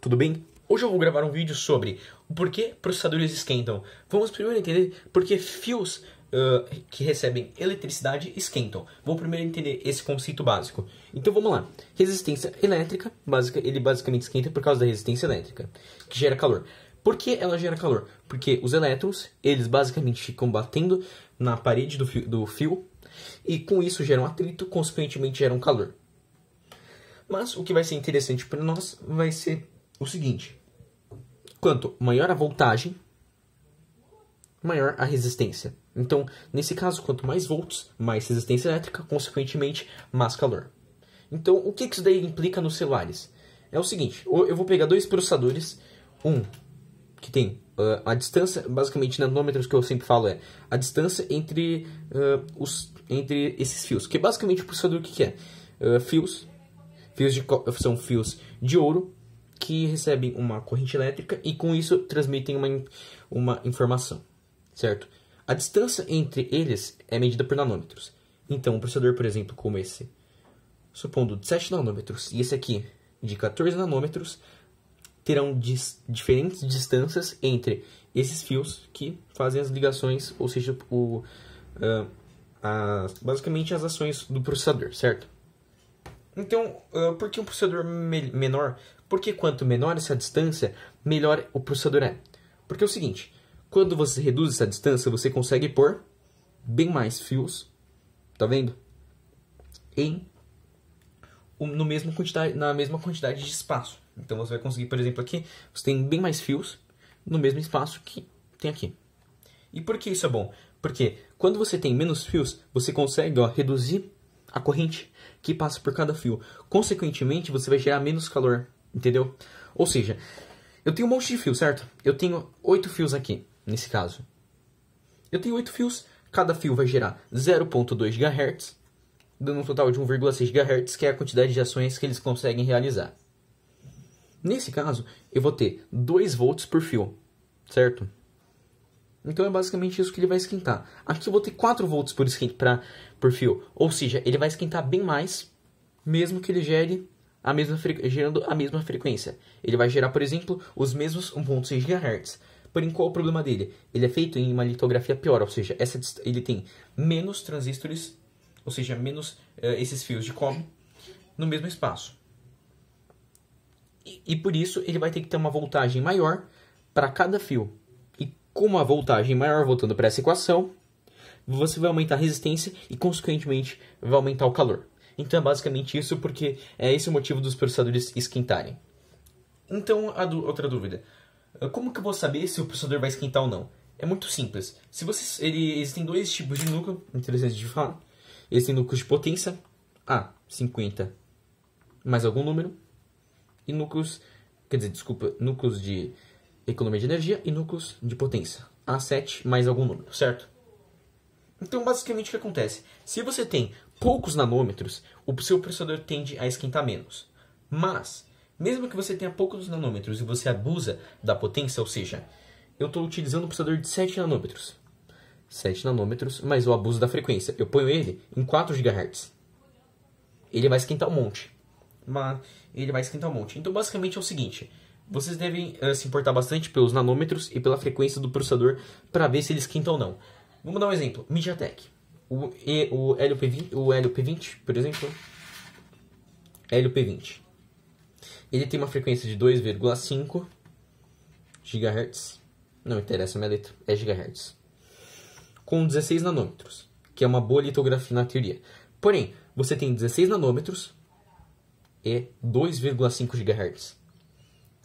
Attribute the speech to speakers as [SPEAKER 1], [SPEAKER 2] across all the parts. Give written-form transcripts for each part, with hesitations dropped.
[SPEAKER 1] Tudo bem? Hoje eu vou gravar um vídeo sobre o porquê processadores esquentam. Vamos primeiro entender por que fios que recebem eletricidade esquentam. Vamos primeiro entender esse conceito básico. Então vamos lá. Resistência elétrica, ele basicamente esquenta por causa da resistência elétrica, que gera calor. Por que ela gera calor? Porque os elétrons, eles basicamente ficam batendo na parede do fio e com isso geram atrito, consequentemente geram calor. Mas o que vai ser interessante para nós vai ser o seguinte: quanto maior a voltagem, maior a resistência. Então, nesse caso, quanto mais volts, mais resistência elétrica, consequentemente, mais calor. Então, o que isso daí implica nos celulares? É o seguinte: eu vou pegar dois processadores, um que tem a distância, basicamente nanômetros, que eu sempre falo é a distância entre esses fios, que basicamente o processador o que é? São fios de ouro que recebem uma corrente elétrica e com isso transmitem uma informação, certo? A distância entre eles é medida por nanômetros. Então, um processador, por exemplo, como esse, supondo de 7 nanômetros e esse aqui de 14 nanômetros, terão diferentes distâncias entre esses fios que fazem as ligações, ou seja, basicamente as ações do processador, certo? Então, por que um processador menor? Porque quanto menor essa distância, melhor o processador é. Porque é o seguinte: quando você reduz essa distância, você consegue pôr bem mais fios, tá vendo? Na mesma quantidade de espaço. Então você vai conseguir, por exemplo, aqui, você tem bem mais fios no mesmo espaço que tem aqui. E por que isso é bom? Porque quando você tem menos fios, você consegue reduzir a corrente que passa por cada fio. Consequentemente, você vai gerar menos calor, entendeu? Ou seja, eu tenho um monte de fio, certo? Eu tenho 8 fios aqui, nesse caso. Eu tenho 8 fios, cada fio vai gerar 0.2 GHz, dando um total de 1,6 GHz, que é a quantidade de ações que eles conseguem realizar. Nesse caso, eu vou ter 2 volts por fio, certo? Então é basicamente isso que ele vai esquentar. Aqui eu vou ter 4 volts por fio. Ou seja, ele vai esquentar bem mais, mesmo que ele gerando a mesma frequência. Ele vai gerar, por exemplo, os mesmos 1.6 GHz. Porém, qual é o problema dele? Ele é feito em uma litografia pior, ou seja, ele tem menos transistores, ou seja, menos esses fios de cobre no mesmo espaço. E por isso ele vai ter que ter uma voltagem maior para cada fio. Com uma voltagem maior, voltando para essa equação, você vai aumentar a resistência e, consequentemente, vai aumentar o calor. Então é basicamente isso, porque é esse o motivo dos processadores esquentarem. Então, outra dúvida: como que eu vou saber se o processador vai esquentar ou não? É muito simples. Existem dois tipos de núcleo, interessantes de falar. Existem núcleos de potência, A50 mais algum número, e núcleos de economia de energia e núcleos de potência, A7 mais algum número, certo? Então, basicamente, o que acontece? Se você tem poucos nanômetros, o seu processador tende a esquentar menos. Mas, mesmo que você tenha poucos nanômetros e você abusa da potência, ou seja, eu estou utilizando um processador de 7 nanômetros. 7 nanômetros, mas eu abuso da frequência. Eu ponho ele em 4 GHz. Ele vai esquentar um monte. Então, basicamente, é o seguinte: vocês devem se importar bastante pelos nanômetros e pela frequência do processador para ver se ele esquenta ou não. Vamos dar um exemplo: MediaTek. O Helio P20, por exemplo. Helio P20. Ele tem uma frequência de 2,5 GHz. Não interessa a minha letra, é GHz. Com 16 nanômetros, que é uma boa litografia na teoria. Porém, você tem 16 nanômetros e 2,5 GHz.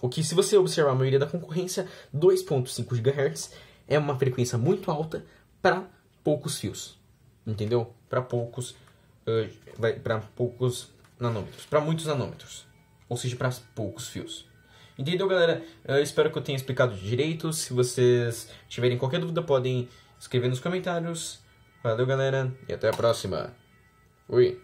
[SPEAKER 1] O que, se você observar a maioria da concorrência, 2.5 GHz é uma frequência muito alta para poucos fios. Entendeu? Para poucos nanômetros. Para muitos nanômetros. Ou seja, para poucos fios. Entendeu, galera? Espero que eu tenha explicado direito. Se vocês tiverem qualquer dúvida, podem escrever nos comentários. Valeu, galera. E até a próxima. Fui.